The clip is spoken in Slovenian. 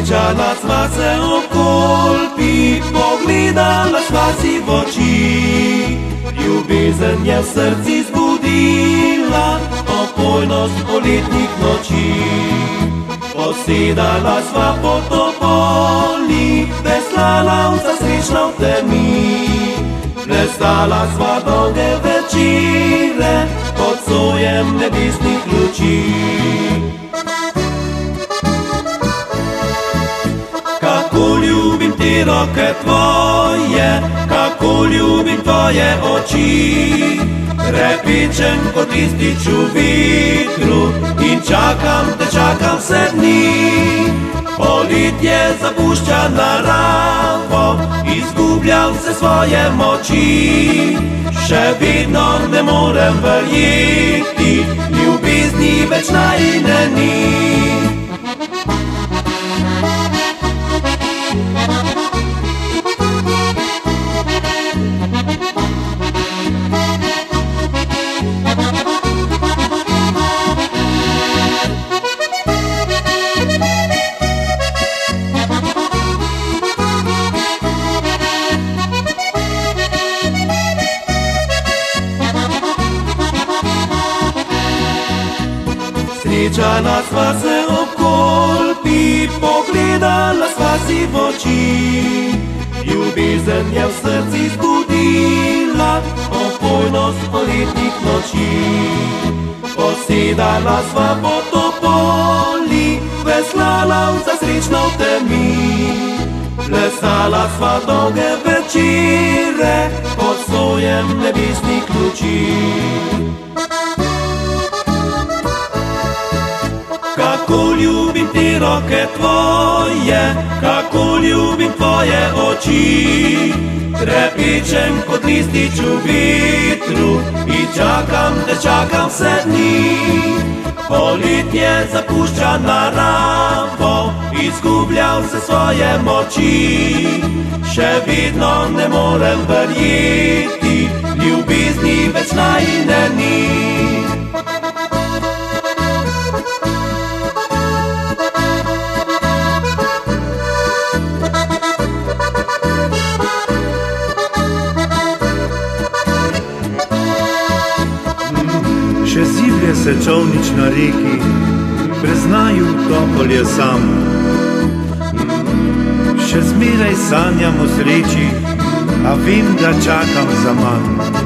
Srečala sva se okoli, pogledala sva si v oči. Ljubezen je v srci zbudila opojnost poletnih noči. Posedala sva po topoli, veslala vsa srečna v temi. Plesala sva dolge večere pod sojem nebesnih luči. Kako ljubim te roke tvoje, kako ljubim tvoje oči. Repečem kot listič v vetru in čakam vse dni. Poletje zapušča naravo, izgublja vse svoje moči. Še vedno ne morem verjeti, ljubezni več najine ni. Srečala sva se okoli, pogledala sva si v oči. Ljubezen je v srci zbudila opojnost poletnih noči. Posedala sva po topoli, veslala vsa srečna v temi. Plesala sva dolge večere pod sojem nebesnih luči. Kako ljubim te roke tvoje, kako ljubim tvoje oči. Trepečem kot listič v vetru in čakam vse dni. Poletje zapušča naravo, izgublja vse svoje moči. Še vedno ne morem verjeti, ljubezni več najine ni. Še ziblje se čolnič na reki, preznaju topol je sam. Še zmeraj sanjam o sreči, a vem, da čakam zaman.